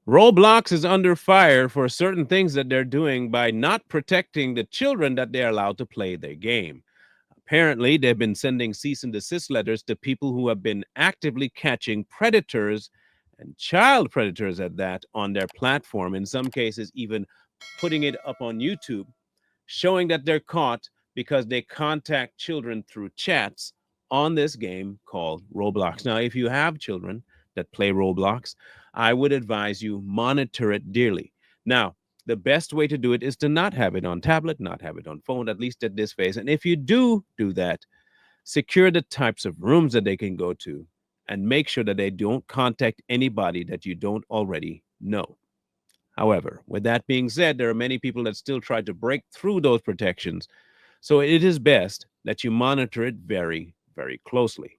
Roblox is under fire for certain things that they're doing by not protecting the children that they're allowed to play their game. Apparently, they've been sending cease and desist letters to people who have been actively catching predators and child predators at that on their platform. In some cases, even putting it up on YouTube, showing that they're caught because they contact children through chats on this game called Roblox. Now, if you have children that play Roblox, I would advise you monitor it dearly. Now, the best way to do it is to not have it on tablet, not have it on phone, at least at this phase. And if you do that, secure the types of rooms that they can go to and make sure that they don't contact anybody that you don't already know. However, with that being said, there are many people that still try to break through those protections. So it is best that you monitor it very, very closely.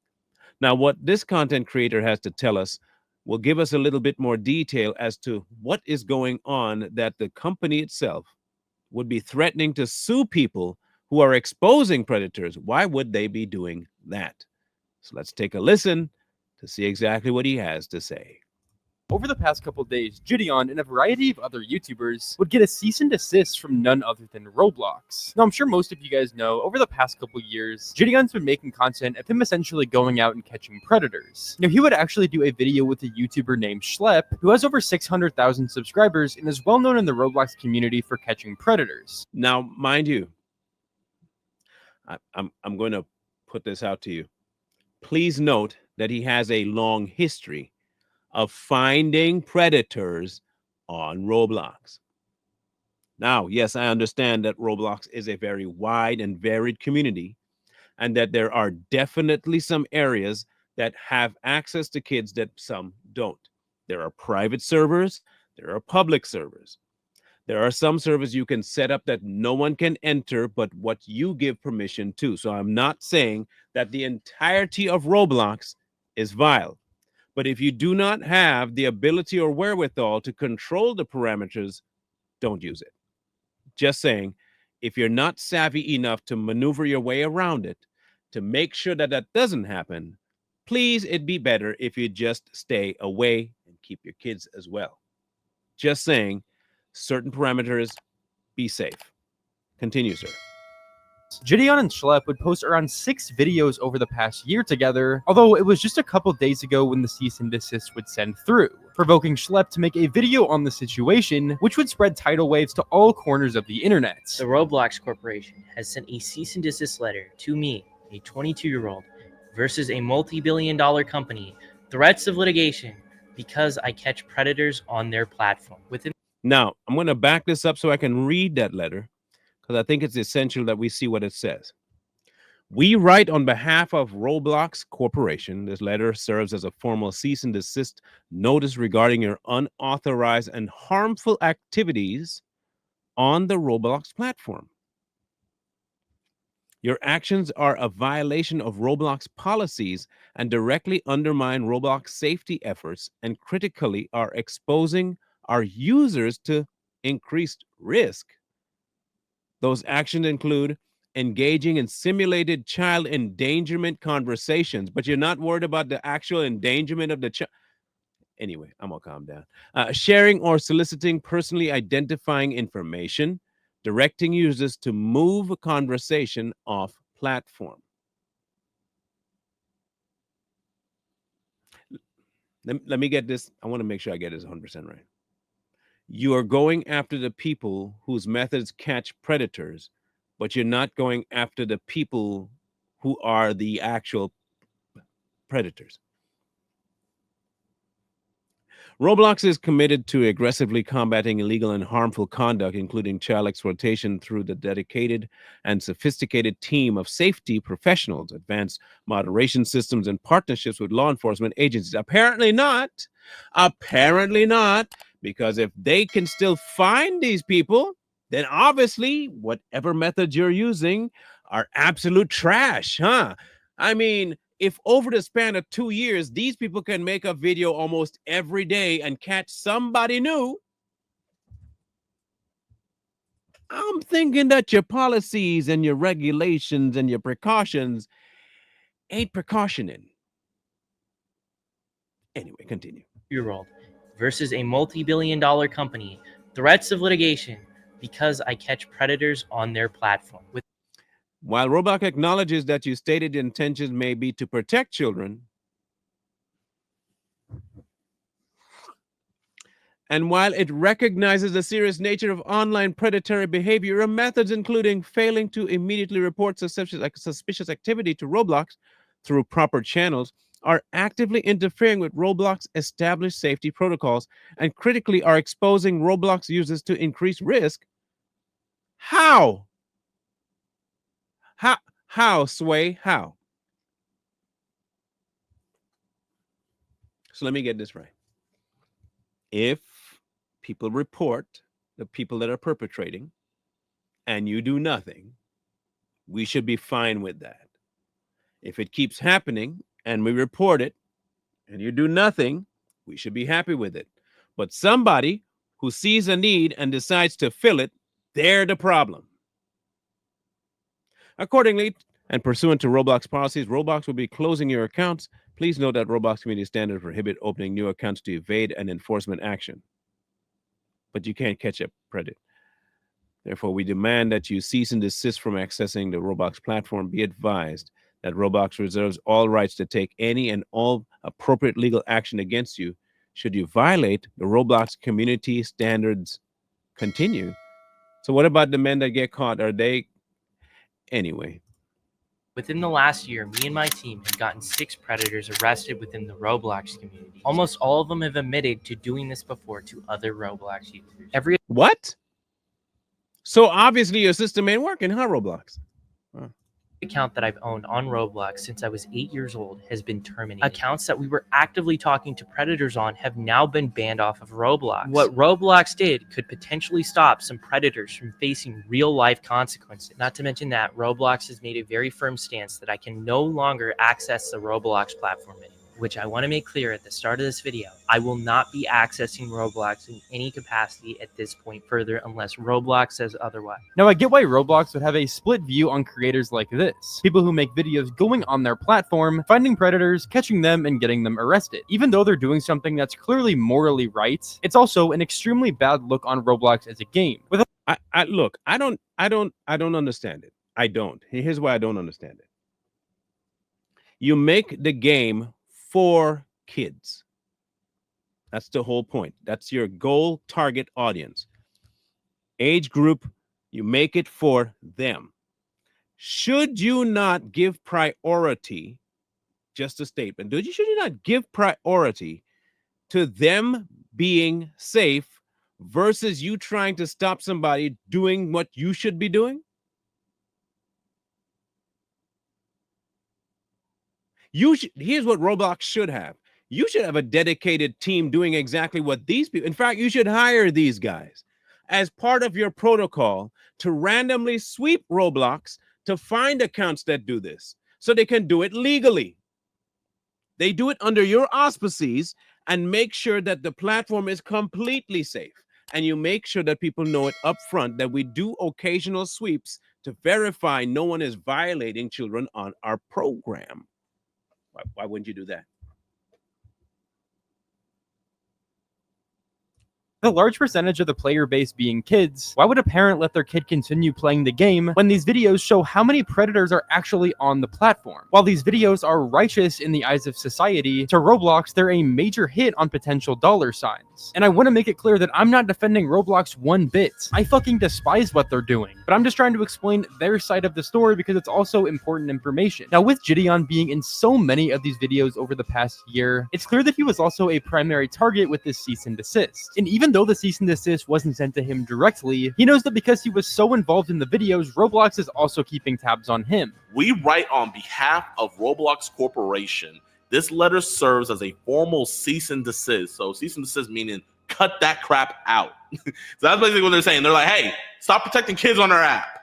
Now, what this content creator has to tell us will give us a little bit more detail as to what is going on that the company itself would be threatening to sue people who are exposing predators. Why would they be doing that? So let's take a listen to see exactly what he has to say. Over the past couple days, Jidion and a variety of other YouTubers would get a cease and desist from none other than Roblox. Now, I'm sure most of you guys know, over the past couple years, Jidion's been making content of him essentially going out and catching predators. Now, he would actually do a video with a YouTuber named Schle, who has over 600,000 subscribers and is well known in the Roblox community for catching predators. Now, mind you, I'm going to put this out to you. Please note that he has a long history of finding predators on Roblox. Now, yes, I understand that Roblox is a very wide and varied community, and that there are definitely some areas that have access to kids that some don't. There are private servers, there are public servers. There are some servers you can set up that no one can enter but what you give permission to. So I'm not saying that the entirety of Roblox is vile. But if you do not have the ability or wherewithal to control the parameters, don't use it. Just saying, if you're not savvy enough to maneuver your way around it, to make sure that that doesn't happen, please, it'd be better if you just stay away and keep your kids as well. Just saying, certain parameters, be safe. Continue, sir. Jidion and Schle would post around 6 videos over the past year together, although it was just a couple days ago when the cease and desist would send through, provoking Schle to make a video on the situation, which would spread tidal waves to all corners of the internet. The Roblox Corporation has sent a cease and desist letter to me, a 22-year-old, versus a multi-billion-dollar company, threats of litigation because I catch predators on their platform. Now, I'm going to back this up so I can read that letter, because I think it's essential that we see what it says. We write on behalf of Roblox Corporation. This letter serves as a formal cease and desist notice regarding your unauthorized and harmful activities on the Roblox platform. Your actions are a violation of Roblox policies and directly undermine Roblox safety efforts and critically are exposing our users to increased risk. Those actions include engaging in simulated child endangerment conversations, but you're not worried about the actual endangerment of the child. Anyway, I'm gonna calm down. Sharing or soliciting personally identifying information, directing users to move a conversation off platform. Let me get this. I want to make sure I get this 100% right. You are going after the people whose methods catch predators, but you're not going after the people who are the actual predators. Roblox is committed to aggressively combating illegal and harmful conduct, including child exploitation, through the dedicated and sophisticated team of safety professionals, advanced moderation systems, and partnerships with law enforcement agencies. Apparently not. Apparently not. Because if they can still find these people, then obviously whatever methods you're using are absolute trash, huh? I mean, if over the span of 2 years, these people can make a video almost every day and catch somebody new, I'm thinking that your policies and your regulations and your precautions ain't precautioning. Anyway, continue. Year-old versus a multi-billion-dollar company, threats of litigation because I catch predators on their platform. While Roblox acknowledges that your stated intentions may be to protect children, and while it recognizes the serious nature of online predatory behavior and methods including failing to immediately report suspicious activity to Roblox through proper channels, are actively interfering with Roblox established safety protocols and critically are exposing Roblox users to increased risk. How? How, Sway? How? So let me get this right. If people report the people that are perpetrating and you do nothing, we should be fine with that. If it keeps happening and we report it and you do nothing, we should be happy with it. But somebody who sees a need and decides to fill it, they're the problem. Accordingly, and pursuant to Roblox policies, Roblox will be closing your accounts. Please note that Roblox community standards prohibit opening new accounts to evade an enforcement action. But you can't catch a predator. Therefore, we demand that you cease and desist from accessing the Roblox platform. Be advised that Roblox reserves all rights to take any and all appropriate legal action against you should you violate the Roblox community standards. Continue. So what about the men that get caught? Are they... Anyway. Within the last year, me and my team have gotten 6 predators arrested within the Roblox community. Almost all of them have admitted to doing this before to other Roblox users. What? So obviously your system ain't working, huh, Roblox? Huh. Account that I've owned on Roblox since I was 8 years old has been terminated. Accounts that we were actively talking to predators on have now been banned off of Roblox. What Roblox did could potentially stop some predators from facing real-life consequences. Not to mention that Roblox has made a very firm stance that I can no longer access the Roblox platform anymore, which I want to make clear at the start of this video. I will not be accessing Roblox in any capacity at this point further unless Roblox says otherwise. Now, I get why Roblox would have a split view on creators like this. People who make videos going on their platform, finding predators, catching them, and getting them arrested. Even though they're doing something that's clearly morally right, it's also an extremely bad look on Roblox as a game. Look, I don't understand it. I don't. Here's why I don't understand it. You make the game for kids. That's the whole point. That's your goal target audience. Age group, you make it for them. Should you not give priority, just a statement, should you not give priority to them being safe versus you trying to stop somebody doing what you should be doing? Here's what Roblox should have. You should have a dedicated team doing exactly what these people... In fact, you should hire these guys as part of your protocol to randomly sweep Roblox to find accounts that do this so they can do it legally. They do it under your auspices and make sure that the platform is completely safe. And you make sure that people know it up front that we do occasional sweeps to verify no one is violating children on our program. Why wouldn't you do that? With a large percentage of the player base being kids, why would a parent let their kid continue playing the game when these videos show how many predators are actually on the platform? While these videos are righteous in the eyes of society, to Roblox, they're a major hit on potential dollar signs. And I want to make it clear that I'm not defending Roblox one bit. I fucking despise what they're doing. But I'm just trying to explain their side of the story because it's also important information. Now, with Jidion being in so many of these videos over the past year, it's clear that he was also a primary target with this cease and desist. And even though the cease and desist wasn't sent to him directly, he knows that because he was so involved in the videos, Roblox is also keeping tabs on him. We write on behalf of Roblox Corporation. This letter serves as a formal cease and desist. So cease and desist meaning cut that crap out. So that's basically what they're saying. They're like, hey, stop protecting kids on our app.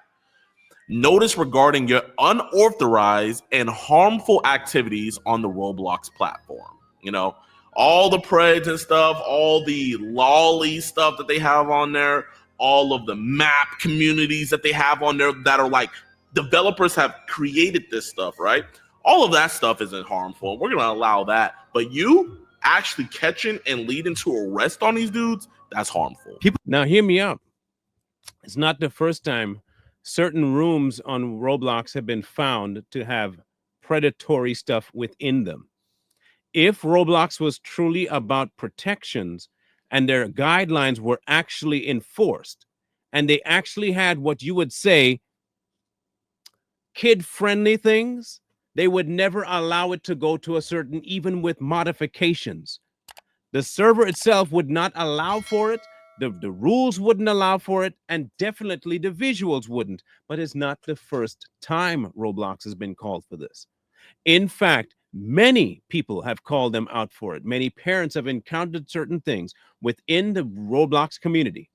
Notice regarding your unauthorized and harmful activities on the Roblox platform. You know, all the preds and stuff, all the lolly stuff that they have on there, all of the map communities that they have on there that are like, developers have created this stuff, right? All of that stuff isn't harmful. We're going to allow that. But you actually catching and leading to arrest on these dudes, that's harmful. Now, hear me out. It's not the first time certain rooms on Roblox have been found to have predatory stuff within them. If Roblox was truly about protections and their guidelines were actually enforced, and they actually had what you would say kid-friendly things, they would never allow it to go to a certain, even with modifications. The server itself would not allow for it. The rules wouldn't allow for it, and definitely the visuals wouldn't. But it's not the first time Roblox has been called for this. In fact, many people have called them out for it. Many parents have encountered certain things within the Roblox community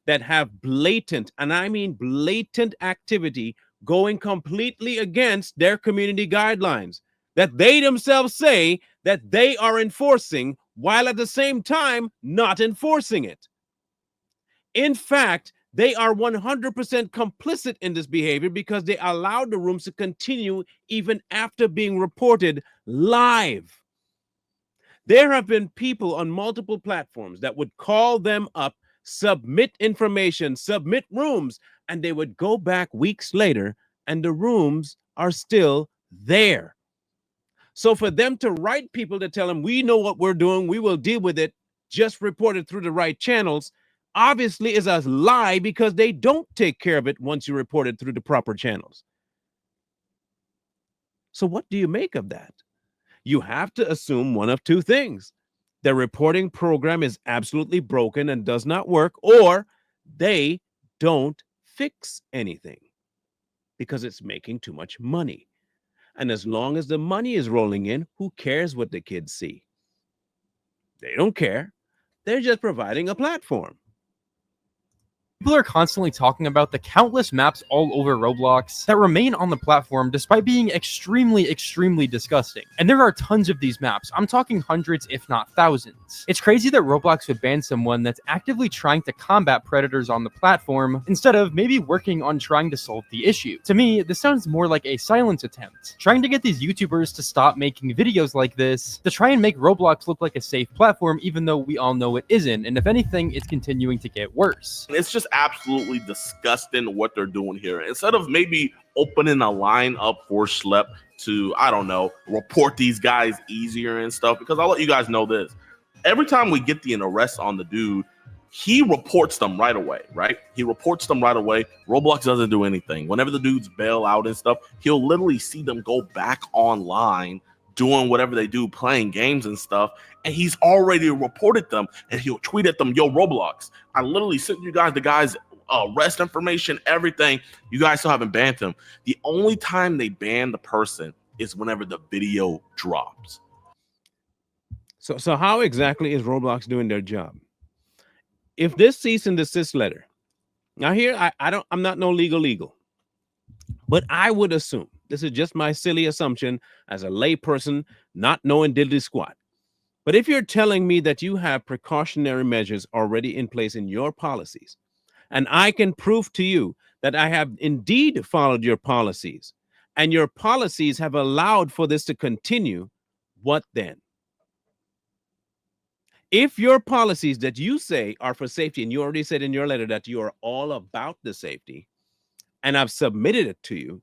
that have blatant, and I mean blatant, activity going completely against their community guidelines that they themselves say that they are enforcing, while at the same time not enforcing it. In fact, they are 100% complicit in this behavior because they allowed the rooms to continue even after being reported live. There have been people on multiple platforms that would call them up, submit information, submit rooms, and they would go back weeks later and the rooms are still there. So for them to write people to tell them, we know what we're doing, we will deal with it, just report it through the right channels, obviously is a lie, because they don't take care of it once you report it through the proper channels. So what do you make of that? You have to assume one of two things. The reporting program is absolutely broken and does not work, or they don't fix anything because it's making too much money. And as long as the money is rolling in, who cares what the kids see? They don't care. They're just providing a platform. People are constantly talking about the countless maps all over Roblox that remain on the platform despite being extremely disgusting. And there are tons of these maps. I'm talking hundreds, if not thousands. It's crazy that Roblox would ban someone that's actively trying to combat predators on the platform instead of maybe working on trying to solve the issue. To me, this sounds more like a silence attempt, trying to get these YouTubers to stop making videos like this to try and make Roblox look like a safe platform, even though we all know it isn't. And if anything, it's continuing to get worse. It's just absolutely disgusting what they're doing here. Instead of maybe opening a line up for Schle to, I don't know, report these guys easier and stuff, because I'll let you guys know this. Every time we get the arrest on the dude, he reports them right away, right? He reports them right away. Roblox doesn't do anything. Whenever the dudes bail out and stuff, he'll literally see them go back online doing whatever they do, playing games and stuff, and he's already reported them, and he'll tweet at them, yo, Roblox, I literally sent you guys the guy's arrest information, everything. You guys still haven't banned him. The only time they ban the person is whenever the video drops. So how exactly is Roblox doing their job? If this cease and desist letter, now here, I'm not no legal, but I would assume, this is just my silly assumption as a layperson, not knowing diddly squat. But if you're telling me that you have precautionary measures already in place in your policies, and I can prove to you that I have indeed followed your policies, and your policies have allowed for this to continue, what then? If your policies that you say are for safety, and you already said in your letter that you are all about the safety, and I've submitted it to you,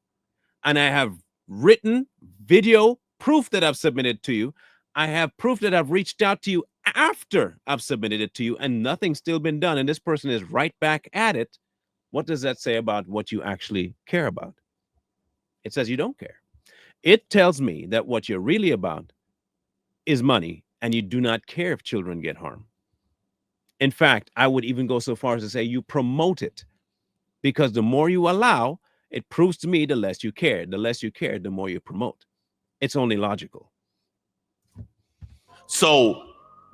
and I have written video proof that I've submitted to you, I have proof that I've reached out to you after I've submitted it to you, and nothing's still been done, and this person is right back at it, what does that say about what you actually care about? It says you don't care. It tells me that what you're really about is money, and you do not care if children get harmed. In fact, I would even go so far as to say you promote it, because the more you allow, it proves to me the less you care. The less you care, the more you promote. It's only logical. So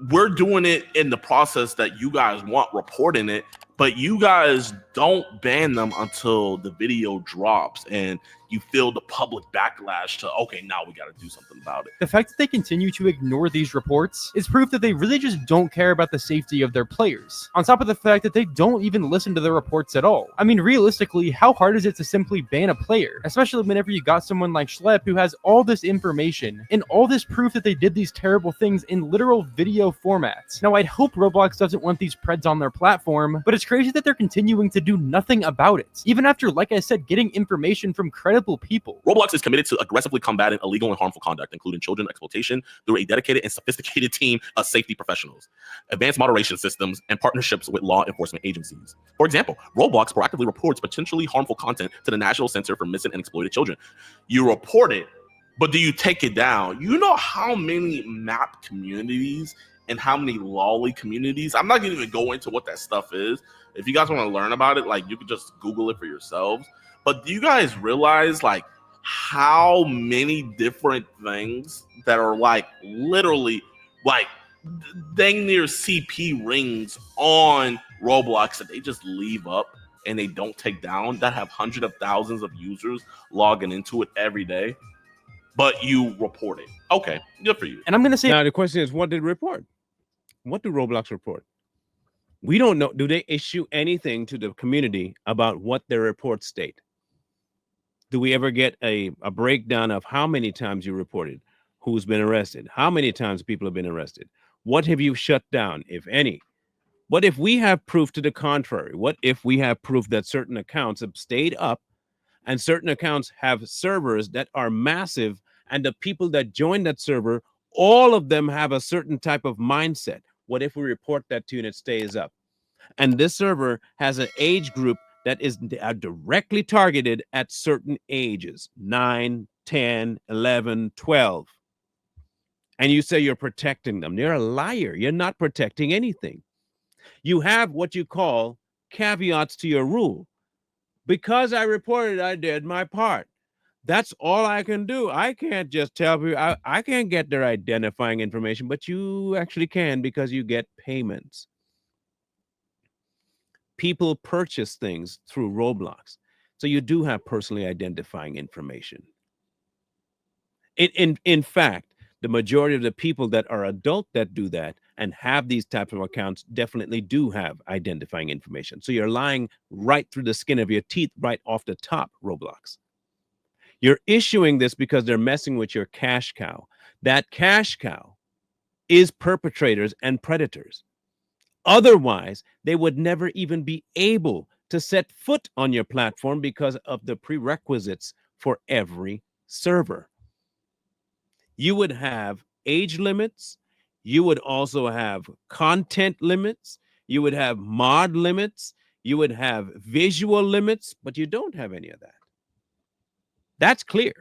we're doing it in the process that you guys want, reporting it, but you guys don't ban them until the video drops. And you feel the public backlash to, okay, now we got to do something about it. The fact that they continue to ignore these reports is proof that they really just don't care about the safety of their players, on top of the fact that they don't even listen to the reports at all. I mean, realistically, how hard is it to simply ban a player, especially whenever you got someone like Schle who has all this information and all this proof that they did these terrible things in literal video formats. Now, I'd hope Roblox doesn't want these preds on their platform, but it's crazy that they're continuing to do nothing about it, even after, like I said, getting information from credible people. Roblox is committed to aggressively combating illegal and harmful conduct, including children exploitation, through a dedicated and sophisticated team of safety professionals, advanced moderation systems, and partnerships with law enforcement agencies. For example, Roblox proactively reports potentially harmful content to the National Center for Missing and Exploited Children. You report it, but do you take it down? You know how many map communities and how many lolly communities? I'm not going to even go into what that stuff is. If you guys want to learn about it, like, you could just Google it for yourselves. But do you guys realize, like, how many different things that are, like, literally, like, dang near CP rings on Roblox that they just leave up and they don't take down, that have hundreds of thousands of users logging into it every day, but you report it? Okay, good for you. And I'm going to say, Now, the question is, what did report? What do Roblox report? We don't know. Do they issue anything to the community about what their reports state? Do we ever get a breakdown of how many times you reported, who's been arrested, how many times people have been arrested? What have you shut down, if any? What if we have proof to the contrary? What if we have proof that certain accounts have stayed up and certain accounts have servers that are massive, and the people that join that server, all of them have a certain type of mindset? What if we report that to you and it stays up? And this server has an age group that is directly targeted at certain ages, 9, 10, 11, 12. And you say you're protecting them. You're a liar. You're not protecting anything. You have what you call caveats to your rule. Because I reported, I did my part. That's all I can do. I can't just tell people, I can't get their identifying information, but you actually can, because you get payments. People purchase things through Roblox. So you do have personally identifying information. In fact, the majority of the people that are adult that do that and have these types of accounts definitely do have identifying information. So you're lying right through the skin of your teeth, right off the top, Roblox. You're issuing this because they're messing with your cash cow. That cash cow is perpetrators and predators. Otherwise, they would never even be able to set foot on your platform because of the prerequisites for every server. You would have age limits. You would also have content limits. You would have mod limits. You would have visual limits, but you don't have any of that. That's clear.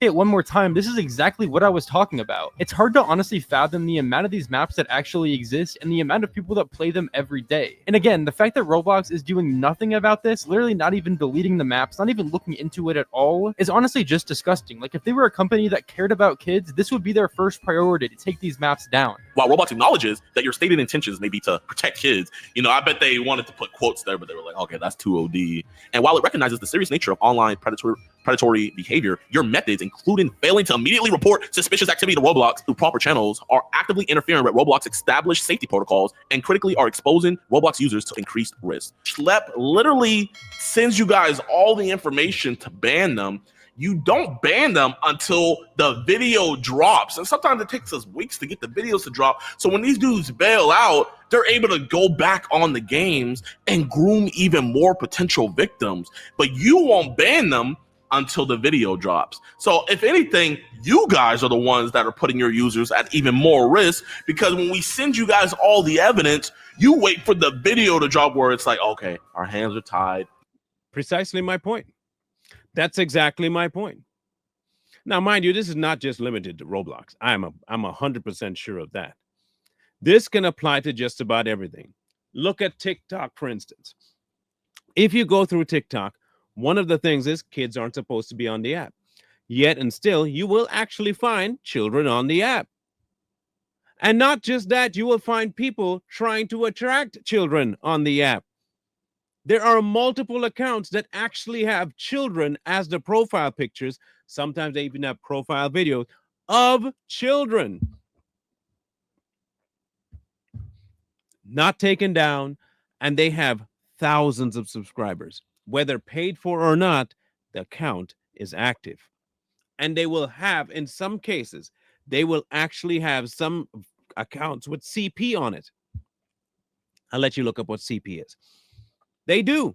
it one more time, this is exactly what I was talking about. It's hard to honestly fathom the amount of these maps that actually exist and the amount of people that play them every day. And again, the fact that Roblox is doing nothing about this, literally not even deleting the maps, not even looking into it at all, is honestly just disgusting. Like, if they were a company that cared about kids, this would be their first priority, to take these maps down. While Roblox acknowledges that your stated intentions may be to protect kids, you know, I bet they wanted to put quotes there, but they were like, okay, that's too OD. And while it recognizes the serious nature of online predatory behavior, your methods, including failing to immediately report suspicious activity to Roblox through proper channels, are actively interfering with Roblox established safety protocols and critically are exposing Roblox users to increased risk. Schlep literally sends you guys all the information to ban them. You don't ban them until the video drops. And sometimes it takes us weeks to get the videos to drop. So when these dudes bail out, they're able to go back on the games and groom even more potential victims. But you won't ban them until the video drops. So if anything, you guys are the ones that are putting your users at even more risk, because when we send you guys all the evidence, you wait for the video to drop where it's like, okay, our hands are tied. Precisely my point. That's exactly my point. Now, mind you, this is not just limited to Roblox. I'm 100% sure of that. This can apply to just about everything. Look at TikTok, for instance. If you go through TikTok, one of the things is kids aren't supposed to be on the app. Yet and still, you will actually find children on the app. And not just that, you will find people trying to attract children on the app. There are multiple accounts that actually have children as the profile pictures. Sometimes they even have profile videos of children not taken down, and they have thousands of subscribers. Whether paid for or not, the account is active. And they will have, in some cases, they will actually have some accounts with CP on it. I'll let you look up what CP is. They do.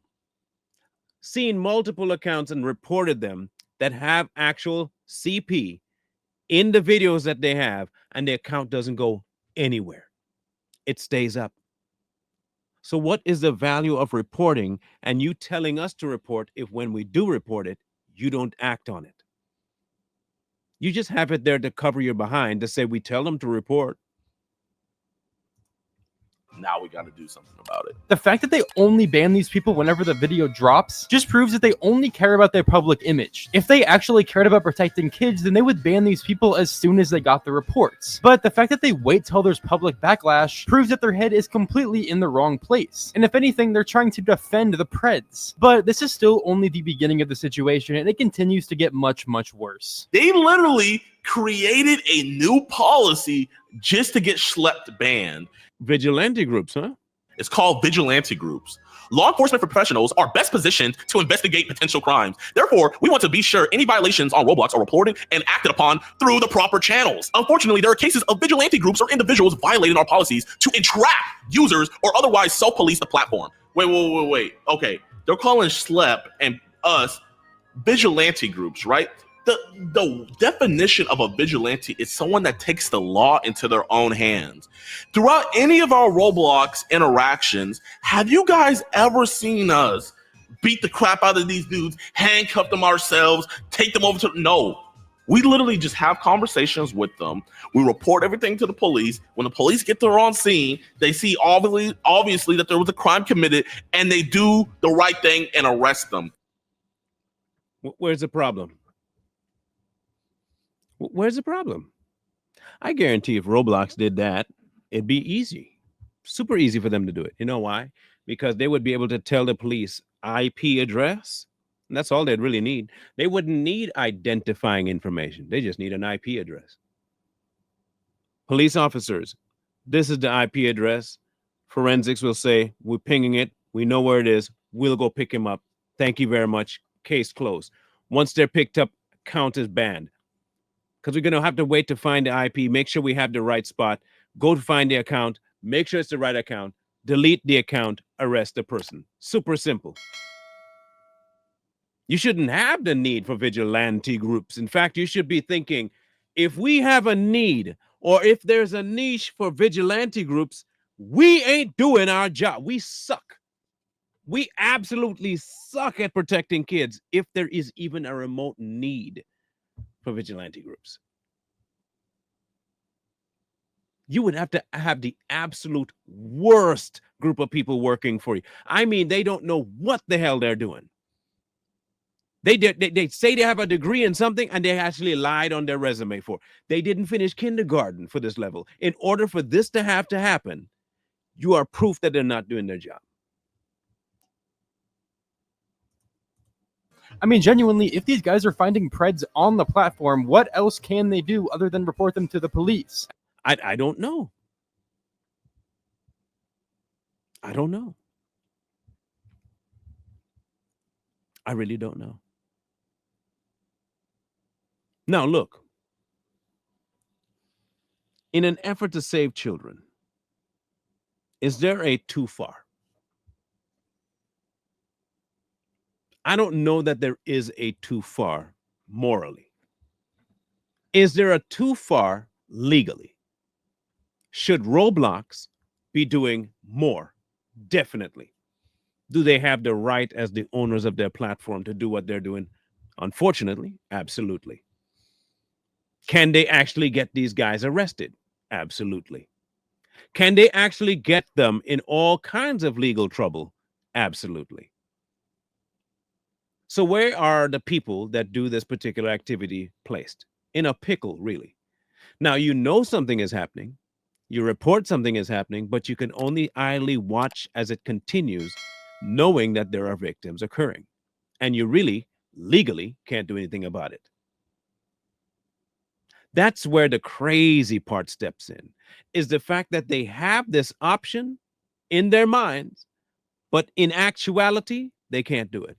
Seen multiple accounts and reported them that have actual CP in the videos that they have, and the account doesn't go anywhere. It stays up. So what is the value of reporting and you telling us to report if when we do report it, you don't act on it? You just have it there to cover your behind to say we tell them to report. Now we got to do something about it. The fact that they only ban these people whenever the video drops just proves that they only care about their public image. If they actually cared about protecting kids, then they would ban these people as soon as they got the reports. But the fact that they wait till there's public backlash proves that their head is completely in the wrong place. And if anything, they're trying to defend the Preds. But this is still only the beginning of the situation, and it continues to get much, much worse. They literally created a new policy just to get Schlepped banned. Vigilante groups, huh? It's called vigilante groups. Law enforcement professionals are best positioned to investigate potential crimes. Therefore, we want to be sure any violations on Roblox are reported and acted upon through the proper channels. Unfortunately, there are cases of vigilante groups or individuals violating our policies to entrap users or otherwise self-police the platform. Wait. Okay, they're calling Schlepp and us vigilante groups, right? The definition of a vigilante is someone that takes the law into their own hands. Throughout any of our Roblox interactions, have you guys ever seen us beat the crap out of these dudes, handcuff them ourselves, take them over to... No. We literally just have conversations with them. We report everything to the police. When the police get there on scene, they see obviously that there was a crime committed, and they do the right thing and arrest them. Where's the problem? Where's the problem? I guarantee if Roblox did that, it'd be easy. Super easy for them to do it. You know why? Because they would be able to tell the police IP address. And that's all they'd really need. They wouldn't need identifying information. They just need an IP address. Police officers, this is the IP address. Forensics will say, we're pinging it. We know where it is. We'll go pick him up. Thank you very much. Case closed. Once they're picked up, count is banned. Because we're going to have to wait to find the IP, make sure we have the right spot, go to find the account, make sure it's the right account, delete the account, arrest the person. Super simple. You shouldn't have the need for vigilante groups. In fact, you should be thinking, if we have a need or if there's a niche for vigilante groups, we ain't doing our job. We suck. We absolutely suck at protecting kids if there is even a remote need for vigilante groups. You would have to have the absolute worst group of people working for you. I mean, they don't know what the hell they're doing. They say they have a degree in something and they actually lied on their resume for. They didn't finish kindergarten for this level. In order for this to have to happen, you are proof that they're not doing their job. I mean, genuinely, if these guys are finding Preds on the platform, what else can they do other than report them to the police? I don't know. I don't know. I really don't know. Now, look. In an effort to save children, is there a too far? I don't know that there is a too far morally. Is there a too far legally? Should Roblox be doing more? Definitely. Do they have the right as the owners of their platform to do what they're doing? Unfortunately, absolutely. Can they actually get these guys arrested? Absolutely. Can they actually get them in all kinds of legal trouble? Absolutely. So where are the people that do this particular activity placed? In a pickle, really. Now, you know something is happening. You report something is happening, but you can only idly watch as it continues knowing that there are victims occurring, and you really legally can't do anything about it. That's where the crazy part steps in, is the fact that they have this option in their minds, but in actuality, they can't do it.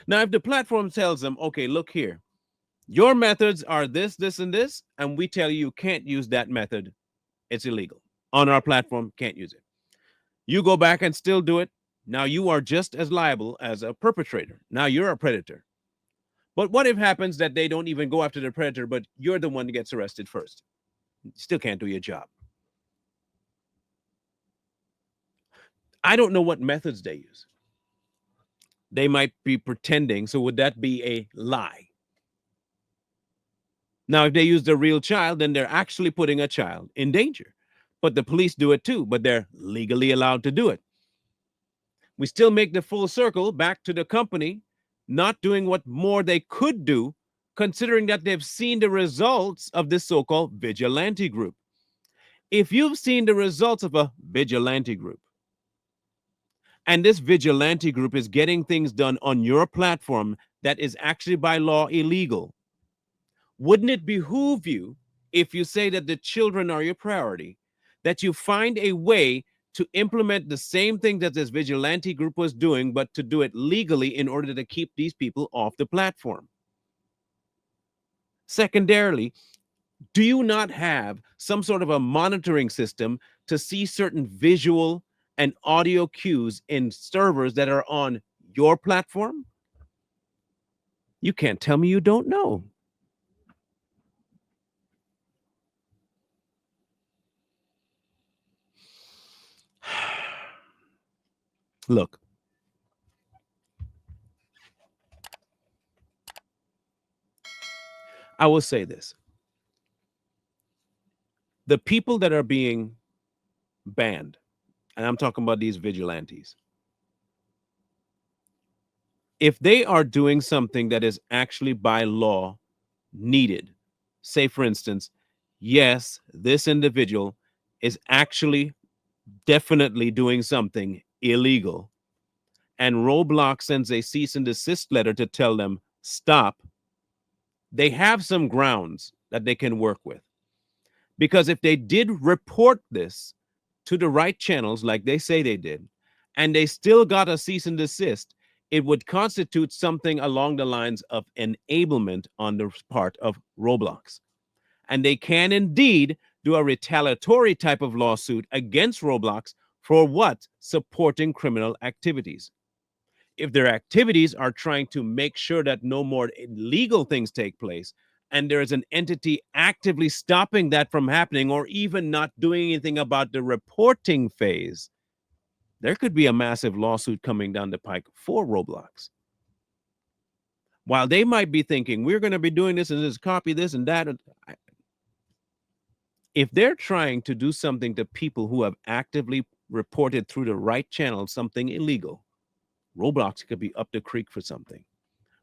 Now, if the platform tells them, okay, look here, your methods are this, this, and this, and we tell you can't use that method, it's illegal. On our platform, can't use it. You go back and still do it. Now you are just as liable as a perpetrator. Now you're a predator. But what if happens that they don't even go after the predator, but you're the one that gets arrested first? You still can't do your job. I don't know what methods they use. They might be pretending. So would that be a lie? Now, if they use the real child, then they're actually putting a child in danger. But the police do it too, but they're legally allowed to do it. We still make the full circle back to the company not doing what more they could do, considering that they've seen the results of this so-called vigilante group. If you've seen the results of a vigilante group, and this vigilante group is getting things done on your platform that is actually by law illegal, wouldn't it behoove you, if you say that the children are your priority, that you find a way to implement the same thing that this vigilante group was doing, but to do it legally in order to keep these people off the platform? Secondarily, do you not have some sort of a monitoring system to see certain visual and audio cues in servers that are on your platform? You can't tell me you don't know. Look, I will say this. The people that are being banned, and I'm talking about these vigilantes, if they are doing something that is actually by law needed, say for instance, yes, this individual is actually definitely doing something illegal, and Roblox sends a cease and desist letter to tell them stop, they have some grounds that they can work with. Because if they did report this to the right channels, like they say they did, and they still got a cease and desist, it would constitute something along the lines of enablement on the part of Roblox. And they can indeed do a retaliatory type of lawsuit against Roblox for what? Supporting criminal activities. If their activities are trying to make sure that no more illegal things take place, and there is an entity actively stopping that from happening, or even not doing anything about the reporting phase, there could be a massive lawsuit coming down the pike for Roblox. While they might be thinking, we're going to be doing this and just copy this and that, if they're trying to do something to people who have actively reported through the right channel something illegal, Roblox could be up the creek for something,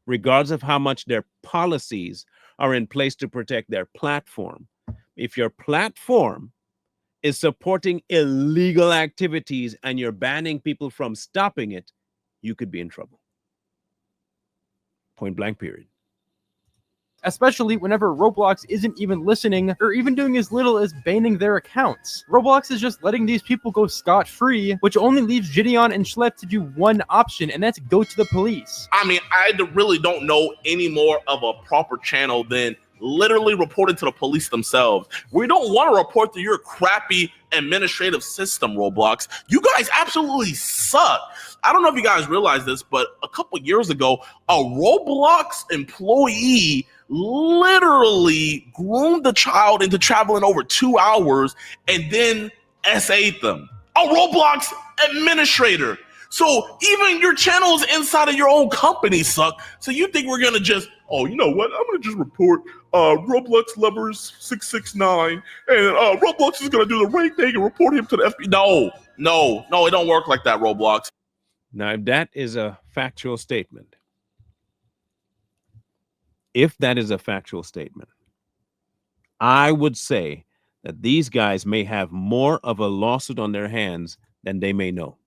regardless of how much their policies are in place to protect their platform. If your platform is supporting illegal activities and you're banning people from stopping it, you could be in trouble. Point blank, period. Especially whenever Roblox isn't even listening or even doing as little as banning their accounts. Roblox is just letting these people go scot-free, which only leaves Jidion and Schle to do one option, and that's go to the police. I mean, I really don't know any more of a proper channel than literally reporting to the police themselves. We don't want to report to your crappy administrative system, Roblox. You guys absolutely suck. I don't know if you guys realize this, but a couple years ago, a Roblox employee literally groomed the child into traveling over 2 hours and then SA'd them. A Roblox administrator. So even your channels inside of your own company suck. So you think we're gonna just, oh, you know what? I'm gonna just report Roblox lovers 669, and Roblox is gonna do the right thing and report him to the FBI. No, it don't work like that, Roblox. Now, if that is a factual statement, I would say that these guys may have more of a lawsuit on their hands than they may know.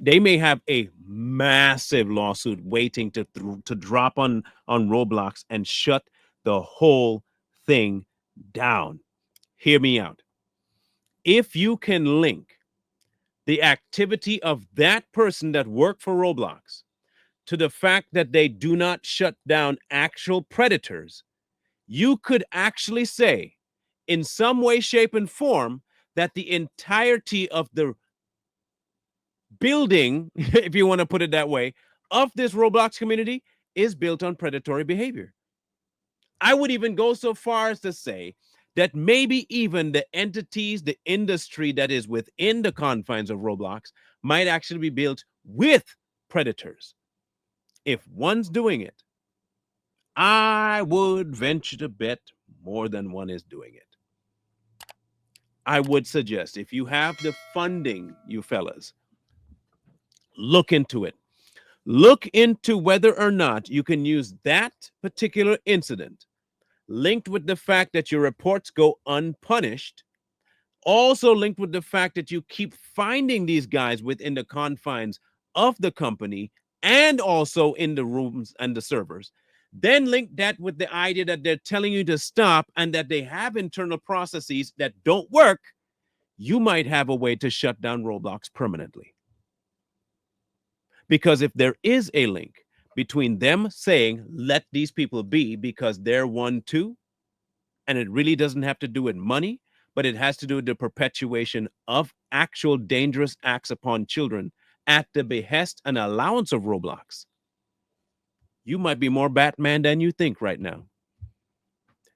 They may have a massive lawsuit waiting to drop on Roblox and shut the whole thing down. Hear me out. If you can link the activity of that person that worked for Roblox to the fact that they do not shut down actual predators, you could actually say, in some way, shape, and form, that the entirety of the building, if you want to put it that way, of this Roblox community is built on predatory behavior. I would even go so far as to say that maybe even the entities, the industry that is within the confines of Roblox might actually be built with predators. If one's doing it, I would venture to bet more than one is doing it. I would suggest, if you have the funding, you fellas, look into it. Look into whether or not you can use that particular incident linked with the fact that your reports go unpunished, also linked with the fact that you keep finding these guys within the confines of the company and also in the rooms and the servers. Then link that with the idea that they're telling you to stop and that they have internal processes that don't work. You might have a way to shut down Roblox permanently. Because if there is a link between them saying, let these people be because they're one too, and it really doesn't have to do with money, but it has to do with the perpetuation of actual dangerous acts upon children at the behest and allowance of Roblox, you might be more Batman than you think right now.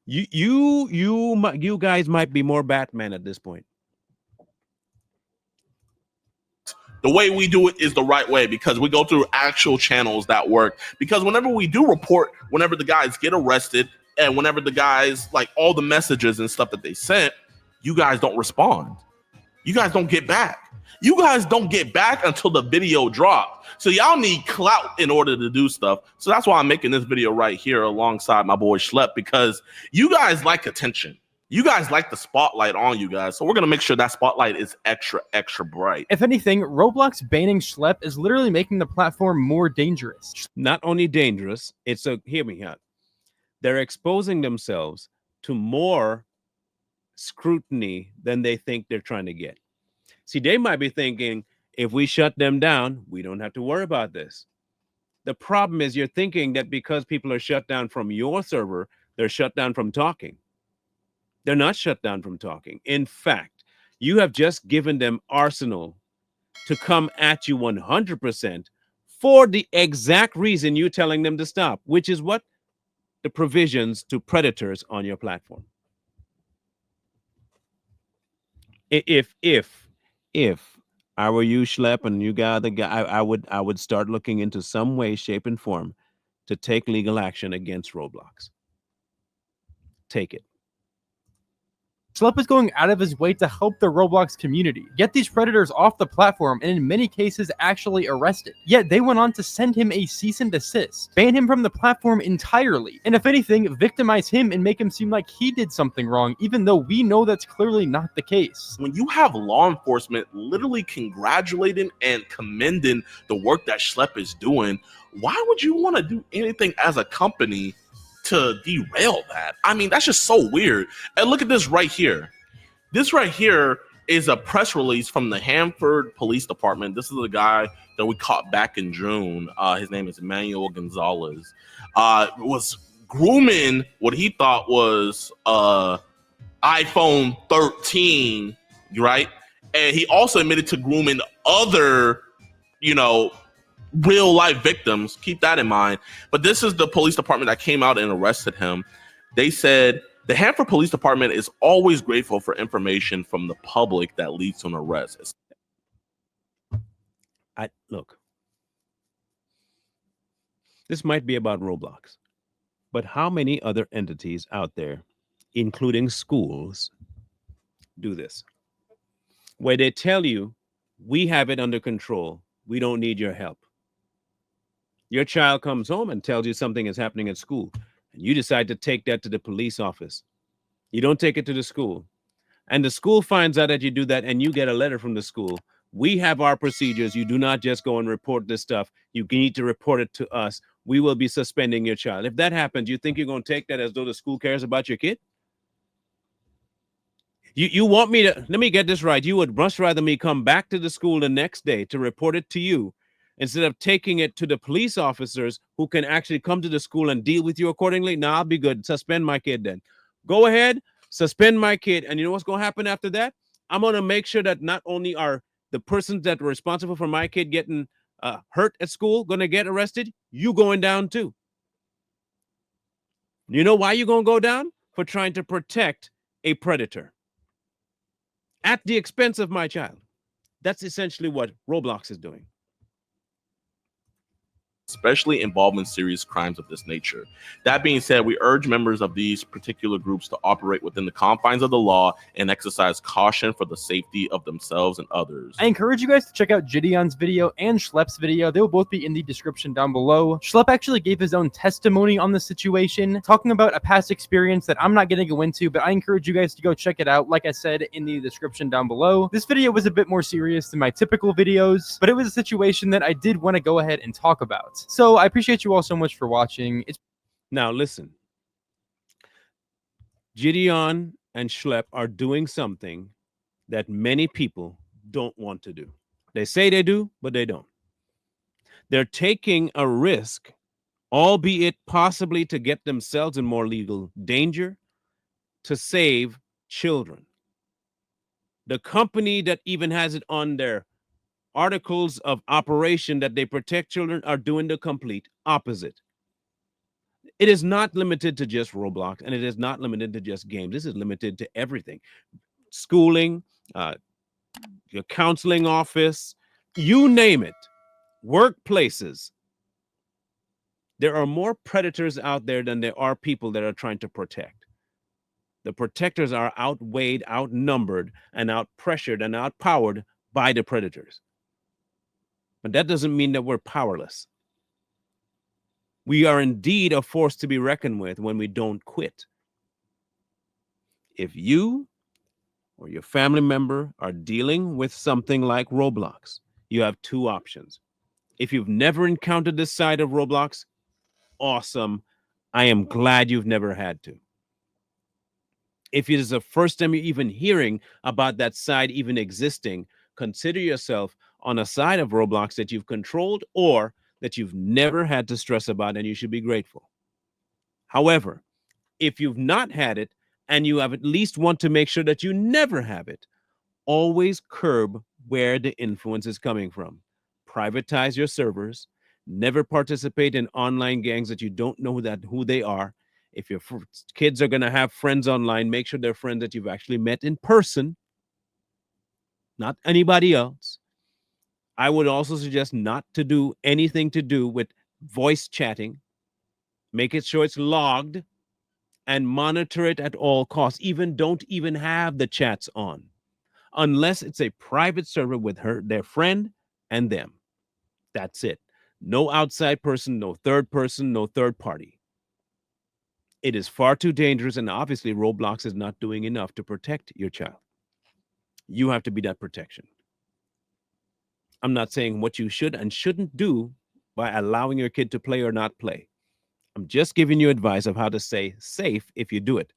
You guys might be more Batman at this point. The way we do it is the right way because we go through actual channels that work. Because whenever we do report, whenever the guys get arrested and whenever the guys, like all the messages and stuff that they sent, you guys don't respond. You guys don't get back. You guys don't get back until the video drops. So y'all need clout in order to do stuff. So that's why I'm making this video right here alongside my boy Schle, because you guys like attention. You guys like the spotlight on you guys. So we're going to make sure that spotlight is extra, extra bright. If anything, Roblox banning Schle is literally making the platform more dangerous. Not only dangerous, hear me out. They're exposing themselves to more scrutiny than they think they're trying to get. See, they might be thinking, if we shut them down, we don't have to worry about this. The problem is you're thinking that because people are shut down from your server, they're shut down from talking. They're not shut down from talking. In fact, you have just given them arsenal to come at you 100% for the exact reason you're telling them to stop, which is what? The provisions to predators on your platform. If I were you, Schle, and you got the guy, I would start looking into some way, shape, and form to take legal action against Roblox. Take it. Schle is going out of his way to help the Roblox community, get these predators off the platform, and in many cases actually arrested. Yet they went on to send him a cease and desist, ban him from the platform entirely, and if anything, victimize him and make him seem like he did something wrong, even though we know that's clearly not the case. When you have law enforcement literally congratulating and commending the work that Schle is doing, why would you want to do anything as a company to derail that? I mean, that's just so weird. And look at this right here. This right here is a press release from the Hanford Police Department. This is the guy that we caught back in June. His name is Emmanuel Gonzalez. Was grooming what he thought was iPhone 13, right? And he also admitted to grooming other, real life victims. Keep that in mind. But this is the police department that came out and arrested him. They said the Hanford Police Department is always grateful for information from the public that leads to an arrest. Look, this might be about Roblox, but how many other entities out there, including schools, do this? Where they tell you, we have it under control. We don't need your help. Your child comes home and tells you something is happening at school, and you decide to take that to the police office. You don't take it to the school. And the school finds out that you do that, and you get a letter from the school We have our procedures. You do not just go and report this stuff. You need to report it to us. We will be suspending your child. If that happens, you think you're going to take that as though the school cares about your kid? You want me to, let me get this right. You would much rather me come back to the school the next day to report it to you instead of taking it to the police officers who can actually come to the school and deal with you accordingly? Nah, I'll be good. Suspend my kid then. Go ahead, suspend my kid. And you know what's going to happen after that? I'm going to make sure that not only are the persons that were responsible for my kid getting hurt at school going to get arrested, you going down too. You know why you're going to go down? For trying to protect a predator at the expense of my child. That's essentially what Roblox is doing. Especially involved in serious crimes of this nature. That being said, we urge members of these particular groups to operate within the confines of the law and exercise caution for the safety of themselves and others. I encourage you guys to check out Jidion's video and Schlepp's video. They will both be in the description down below. Schlepp actually gave his own testimony on the situation, talking about a past experience that I'm not going to go into, but I encourage you guys to go check it out, like I said, in the description down below. This video was a bit more serious than my typical videos, but it was a situation that I did want to go ahead and talk about. So I appreciate you all so much for watching. Now listen, Jidion and Schle are doing something that many people don't want to do. They say they do, but they don't. They're taking a risk, albeit possibly to get themselves in more legal danger, to save children. The company that even has it on their articles of operation that they protect children are doing the complete opposite. It is not limited to just Roblox, and it is not limited to just games. This is limited to everything. Schooling, your counseling office, you name it. Workplaces. There are more predators out there than there are people that are trying to protect. The protectors are outweighed, outnumbered, and outpressured and outpowered by the predators. But that doesn't mean that we're powerless. We are indeed a force to be reckoned with when we don't quit. If you or your family member are dealing with something like Roblox, you have two options. If you've never encountered this side of Roblox, awesome. I am glad you've never had to. If it is the first time you're even hearing about that side even existing, consider yourself on a side of Roblox that you've controlled or that you've never had to stress about, and you should be grateful. However, if you've not had it and you have at least want to make sure that you never have it, always curb where the influence is coming from. Privatize your servers. Never participate in online gangs that you don't know who they are. If your kids are going to have friends online, make sure they're friends that you've actually met in person, not anybody else. I would also suggest not to do anything to do with voice chatting. Make it sure it's logged and monitor it at all costs. Don't even have the chats on unless it's a private server with their friend and them. That's it. No outside person, no third person, no third party. It is far too dangerous, and obviously Roblox is not doing enough to protect your child. You have to be that protection. I'm not saying what you should and shouldn't do by allowing your kid to play or not play. I'm just giving you advice of how to stay safe if you do it.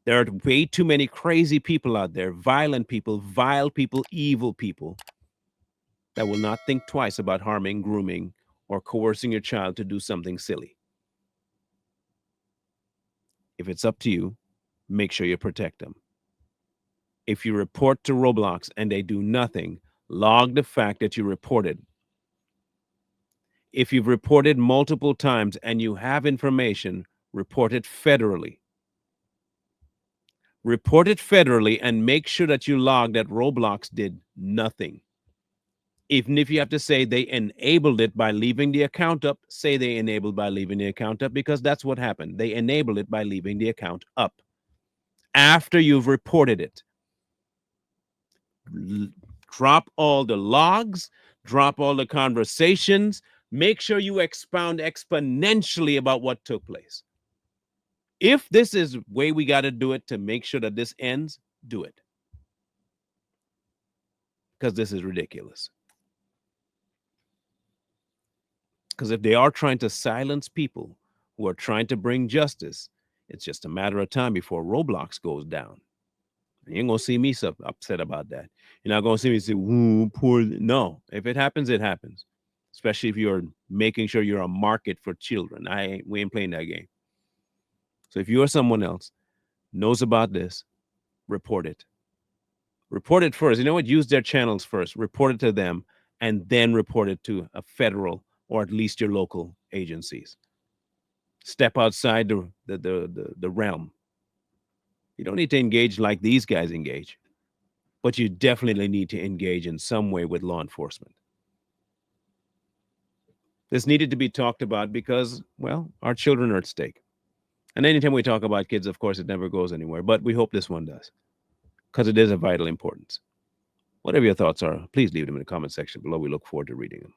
There are way too many crazy people out there, violent people, vile people, evil people that will not think twice about harming, grooming, or coercing your child to do something silly. If it's up to you, make sure you protect them. If you report to Roblox and they do nothing, log the fact that you reported. If you've reported multiple times and you have information, report it federally. Report it federally and make sure that you log that Roblox did nothing. Even if you have to say they enabled it by leaving the account up, say they enabled by leaving the account up, because that's what happened. They enabled it by leaving the account up after you've reported it. Drop all the logs, drop all the conversations, make sure you expound exponentially about what took place. If this is the way we got to do it to make sure that this ends, do it. because this is ridiculous. Because if they are trying to silence people who are trying to bring justice, it's just a matter of time before Roblox goes down. You ain't gonna see me so upset about that. You're not gonna see me say, "Ooh, poor." No, if it happens, it happens. Especially if you're making sure you're a market for children. We ain't playing that game. So if you or someone else knows about this, report it. Report it first. You know what? Use their channels first. Report it to them, and then report it to a federal or at least your local agencies. Step outside the realm. You don't need to engage like these guys engage, but you definitely need to engage in some way with law enforcement. This needed to be talked about because, well, our children are at stake. And anytime we talk about kids, of course, it never goes anywhere, but we hope this one does because it is of vital importance. Whatever your thoughts are, please leave them in the comment section below. We look forward to reading them.